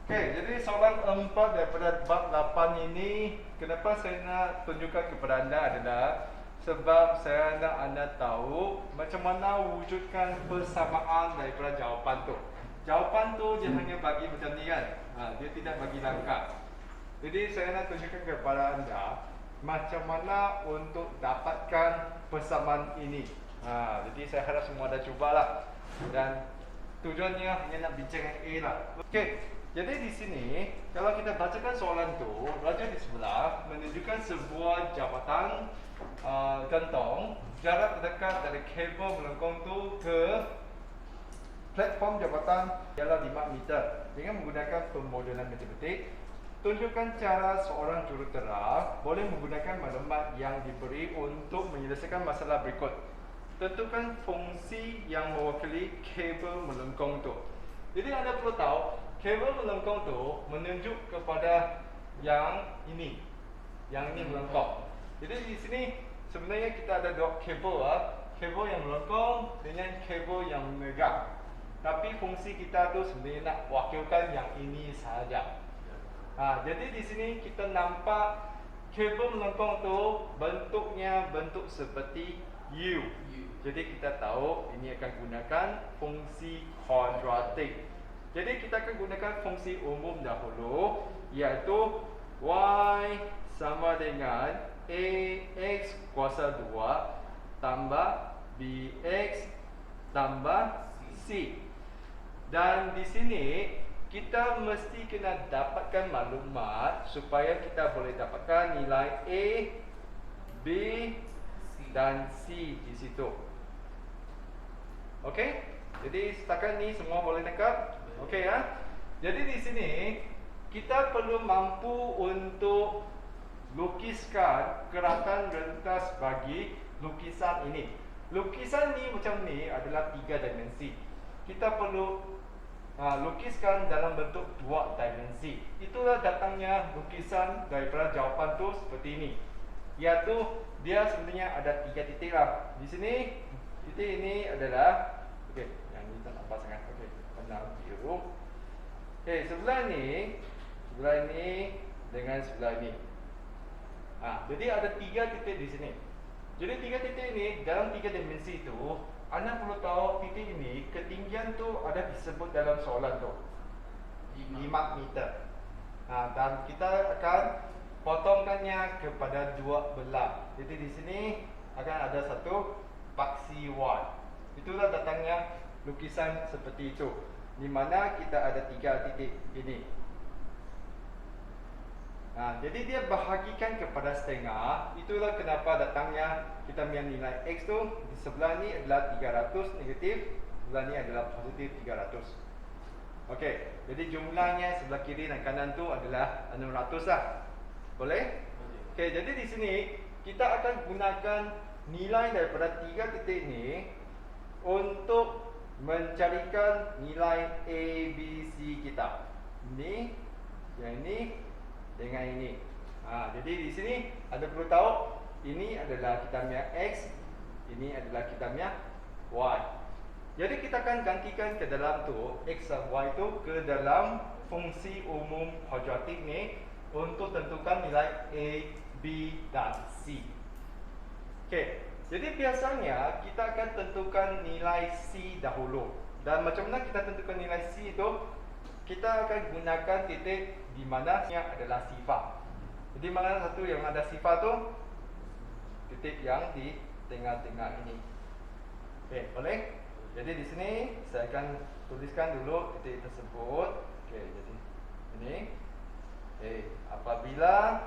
Jadi soalan 4 daripada bab 8 ini, kenapa saya nak tunjukkan kepada anda adalah sebab saya nak anda tahu macam mana wujudkan persamaan daripada jawapan tu. Jawapan tu dia hanya bagi macam ni kan, dia tidak bagi langkah. Jadi saya nak tunjukkan kepada anda macam mana untuk dapatkan persamaan ini. Jadi saya harap semua dah cubalah. Dan tujuannya hanya nak bincang yang A lah. Jadi di sini kalau kita bacakan soalan tu, raja di sebelah menunjukkan sebuah jabatan gantong jarak terdekat dari kabel melengkung tu ke platform jabatan ialah 5 meter dengan menggunakan pemodelan matematik. Tunjukkan cara seorang jurutera boleh menggunakan maklumat yang diberi untuk menyelesaikan masalah berikut. Tentukan fungsi yang mewakili kabel melengkung tu. Jadi anda perlu tahu, kabel melengkung tu menunjuk kepada yang ini. Yang ini melengkung. Jadi di sini sebenarnya kita ada dua kabel kabel yang melengkung dengan kabel yang menegak. Tapi fungsi kita tu sebenarnya nak wakilkan yang ini sahaja. Jadi di sini kita nampak kabel melengkung tu bentuknya bentuk seperti U. Jadi kita tahu ini akan gunakan fungsi kuadratik. Jadi kita akan gunakan fungsi umum dahulu, iaitu Y sama dengan AX kuasa 2 tambah BX tambah C. Dan di sini kita mesti kena dapatkan maklumat supaya kita boleh dapatkan nilai A, B dan C di situ. Okey? Jadi setakat ni semua boleh tangkap? Okey ya. Jadi di sini kita perlu mampu untuk lukiskan keratan rentas bagi lukisan ini. Lukisan ni macam ni adalah 3 dimensi. Kita perlu lukiskan dalam bentuk 2 dimensi. Itulah datangnya lukisan daripada jawapan tu seperti ini. Iaitu dia sebenarnya ada 3 titik lah. Di sini titik ini adalah yang ini tak nampak sangat. Warna biru. Sebelah ni dengan sebelah ni. Jadi ada 3 titik di sini. Jadi 3 titik ini dalam 3 dimensi itu, anda perlu tahu titik ini ketinggian tu ada disebut dalam soalan tu 5 meter. Dan kita akan potongkannya kepada 2 belah. Jadi di sini akan ada satu paksi Y. Itulah datangnya lukisan seperti itu, di mana kita ada 3 titik ini. Jadi dia bahagikan kepada setengah. Itulah kenapa datangnya kita punya nilai X tu di sebelah ni adalah 300 negatif, sebelah ni adalah positif 300. Jadi jumlahnya sebelah kiri dan kanan tu adalah 600 lah. Boleh? Jadi di sini kita akan gunakan nilai daripada 3 titik ni untuk mencarikan nilai A, B, C kita. Ini, yang ini dengan ini. Jadi di sini anda perlu tahu ini adalah kita punya X, ini adalah kita punya Y. Jadi kita akan gantikan ke dalam tu X dan Y tu ke dalam fungsi umum kuadratik ni untuk tentukan nilai A, B dan C. Jadi biasanya kita akan tentukan nilai C dahulu. Dan macam mana kita tentukan nilai C itu? Kita akan gunakan titik di mana yang adalah sifar. Jadi mana satu yang ada sifar tu? Titik yang di tengah-tengah ini. Boleh? Jadi di sini saya akan tuliskan dulu titik tersebut. Jadi ini. Apabila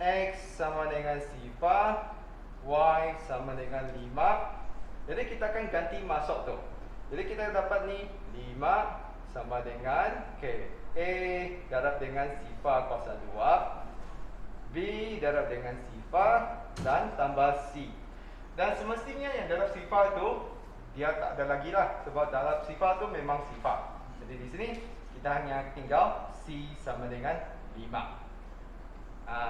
X sama dengan sifar, Y sama dengan 5, jadi kita akan ganti masuk tu. Jadi kita dapat ni 5 sama dengan A darab dengan sifar kuasa 2, B darab dengan sifar dan tambah C. Dan semestinya yang darab sifar tu dia tak ada lagi lah, sebab darab sifar tu memang sifar. Jadi di sini kita hanya tinggal C sama dengan 5.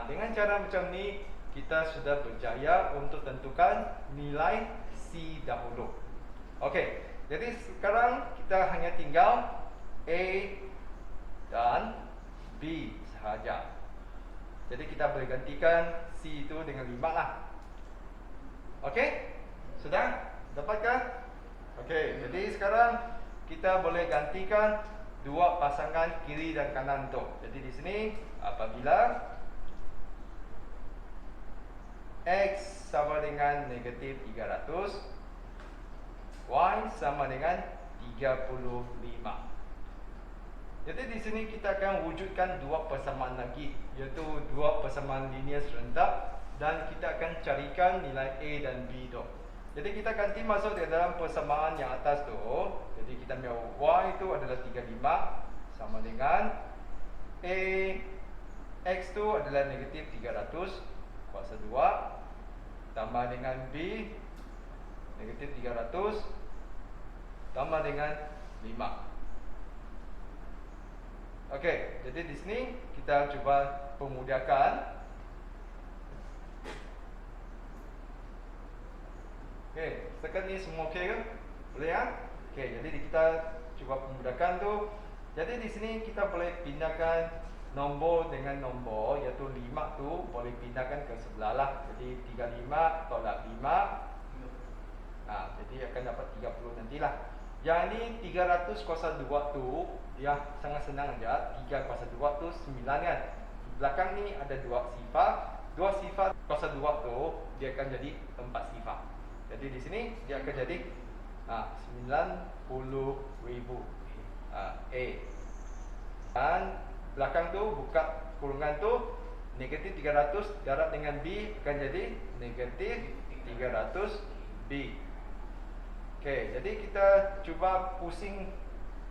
Dengan cara macam ni kita sudah berjaya untuk tentukan nilai C dahulu. jadi sekarang kita hanya tinggal A dan B sahaja. Jadi kita boleh gantikan C itu dengan 5 lah. Okey? Sudah? Dapatkah? Okey, jadi sekarang kita boleh gantikan dua pasangan kiri dan kanan tu. Jadi di sini apabila X sama dengan negatif 300, Y sama dengan 35. Jadi di sini kita akan wujudkan dua persamaan lagi, iaitu dua persamaan linear serentak, dan kita akan carikan nilai A dan B tu. Jadi kita ganti masuk ke dalam persamaan yang atas tu. Jadi kita punya Y itu adalah 35 sama dengan A X tu adalah negatif 300 kuasa 2 tambah dengan B negatif 300 tambah dengan 5. Okey, jadi di sini kita cuba pemudahkan. Okey, setakat ni semua okey ke? Boleh ya? Okey, jadi kita cuba pemudahkan tu. Jadi di sini kita boleh pindahkan nombor dengan nombor, iaitu 5 tu boleh pindahkan ke sebelah lah. Jadi 35 tolak 5. Jadi akan dapat 30 nantilah. Yang ni 300 kuasa 2 tu dia sangat senang aja. 3 kuasa 2 tu 9 kan. Belakang ni ada 2 sifar. 2 sifar kuasa 2 tu dia akan jadi 4 sifar. Jadi di sini dia akan jadi 90,000 A. Dan belakang tu buka kurungan tu negatif 300 darab dengan B akan jadi negatif 300 B. Okey, jadi kita cuba pusing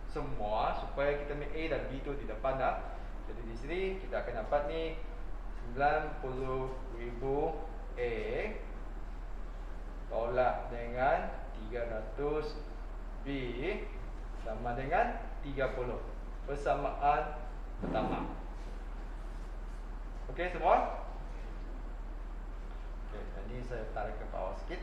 semua supaya kita ambil A dan B tu di depan dah. Jadi di sini kita akan dapat ni 90,000 A tolak dengan 300 B sama dengan 30. Persamaan pertama. Okey semua? Okey, ini saya tarik ke bawah sikit.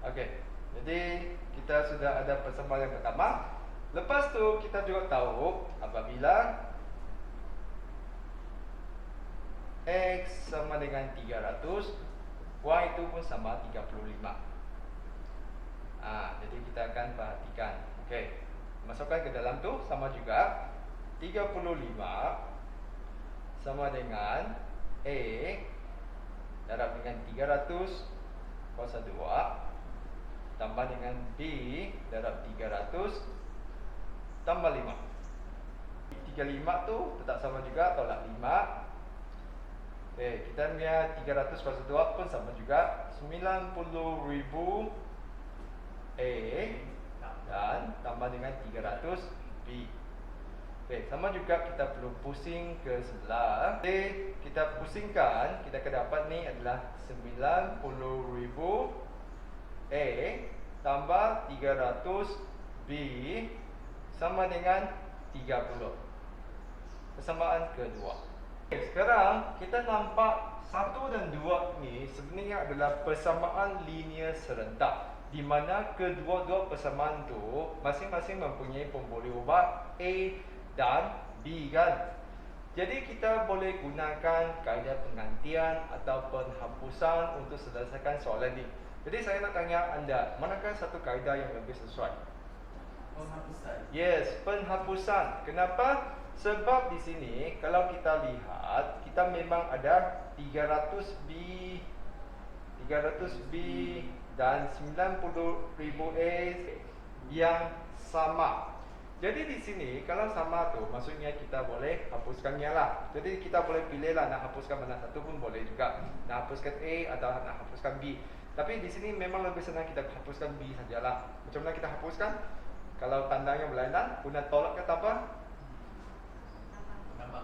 Okey, jadi kita sudah ada persamaan yang pertama. Lepas tu kita juga tahu apabila X sama dengan 300, Y itu pun sama 35. Jadi kita akan perhatikan. Okey, masukkan ke dalam tu sama juga 35 sama dengan A darab dengan 300 kuasa 2 tambah dengan B darab 300 tambah 5. 35 tu tetap sama juga, tolak 5. Okey, kita punya 300 kuasa 2 pun sama juga, 90,000 A dan tambah dengan 300 B. Okey, sama juga kita perlu pusing ke sebelah. Okey, kita pusingkan, kita akan dapat ni adalah 90,000 A tambah 300 B sama dengan 30. Persamaan kedua. Sekarang kita nampak 1 dan 2 ni sebenarnya adalah persamaan linear serentak, di mana kedua-dua persamaan tu masing-masing mempunyai pemboleh ubah A dan B kan. Jadi kita boleh gunakan kaedah penggantian atau penghapusan untuk selesaikan soalan ni. Jadi saya nak tanya anda, manakah satu kaedah yang lebih sesuai? Penghapusan. Yes, penghapusan. Kenapa? Sebab di sini kalau kita lihat, kita memang ada 300B dan 90,000 A yang sama. Jadi di sini kalau sama tu maksudnya kita boleh hapuskannya lah. Jadi kita boleh pilih lah nak hapuskan mana satu pun boleh juga. Nak hapuskan A atau nak hapuskan B. Tapi di sini memang lebih senang kita hapuskan B sajalah. Macam mana kita hapuskan? Kalau tandanya berlainan, guna tolak ke tambah?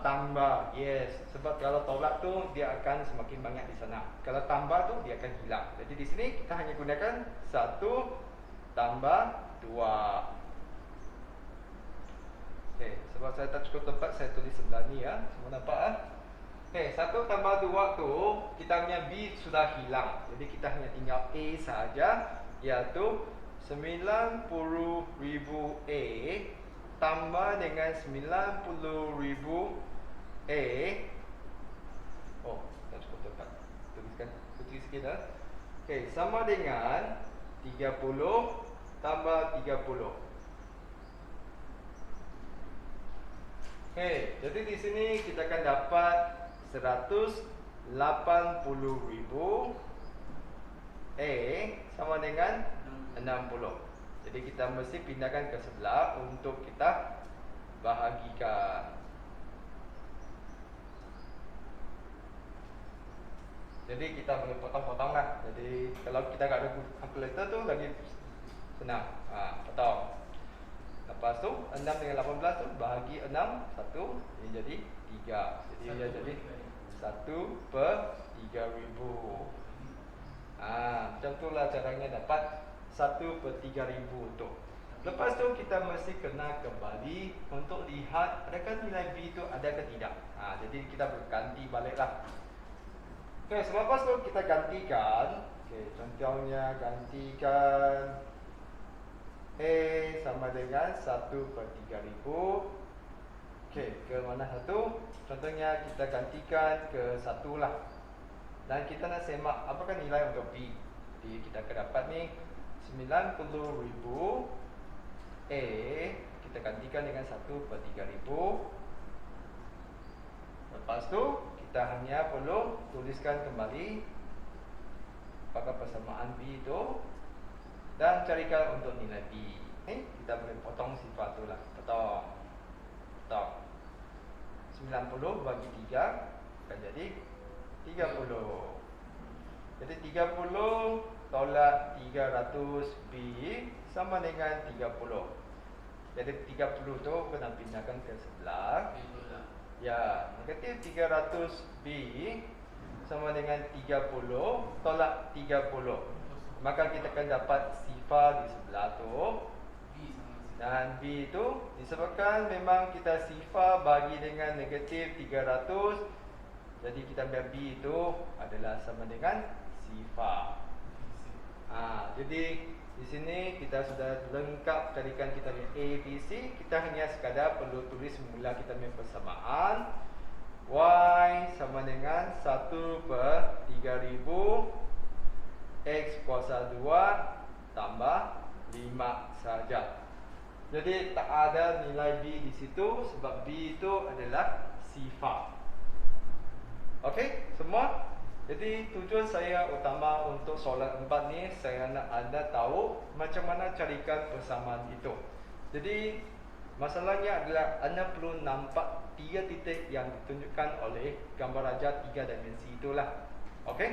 Tambah. Yes. Sebab kalau tolak tu dia akan semakin banyak di sana. Kalau tambah tu dia akan hilang. Jadi di sini kita hanya gunakan 1 tambah 2. Okey, sebab saya tak cukup tempat saya tulis sebelah ni ya. Semua nampak ah? Okey, 1 tambah 2 tu kita punya B sudah hilang. Jadi kita hanya tinggal A saja, iaitu 90,000 A tambah dengan 90,000 A. Oh, tak cukup tepat. Tuliskan putih sikit dah. Okey, sama dengan 30 tambah 30. Okey, jadi di sini kita akan dapat 180,000 A sama dengan 60. Jadi kita mesti pindahkan ke sebelah untuk kita bahagikan. Jadi kita boleh potong-potong lah. Jadi kalau kita tak ada calculator tu lagi senang. Potong. Lepas tu 6 dengan 18 tu bahagi 6 1 ini jadi 3. Jadi dia jadi 1/3000. Macam tu lah caranya dapat 1/3000 tu. Lepas tu kita mesti kena kembali untuk lihat adakah nilai B tu ada ke tidak. Jadi kita berganti baliklah. Okey, selepas tu kita gantikan. Okey, contohnya gantikan A sama dengan 1/3000. Okey, ke mana satu? Contohnya kita gantikan ke 1 lah. Dan kita nak semak apakah nilai untuk B. Jadi kita akan dapat ni 90,000 A kita gantikan dengan 1/3000. Lepas tu kita hanya perlu tuliskan kembali apakah persamaan B itu dan carikan untuk nilai B. Kita boleh potong sifar tu lah. Potong. 90 bagi 3 akan jadi 30. Jadi 30 tolak 300 B sama dengan 30. Jadi 30 tu kena pindahkan ke sebelah. Ya, negatif 300 B sama dengan 30 tolak 30. Maka kita akan dapat sifar di sebelah tu. Dan B itu disebabkan memang kita sifar bagi dengan negatif 300. Jadi kita ambil B itu adalah sama dengan sifar. Jadi di sini kita sudah lengkap carikan kita punya A, B, C. Kita hanya sekadar perlu tulis mula kita punya persamaan. Y sama dengan 1/3000 X kuasa 2 tambah 5 saja. Jadi tak ada nilai B di situ sebab B itu adalah sifar. Okey, semua? Jadi tujuan saya utama untuk soalan 4 ni, saya nak anda tahu macam mana carikan persamaan itu. Jadi masalahnya adalah anda perlu nampak 3 titik yang ditunjukkan oleh gambar raja 3 dimensi itulah. Okey?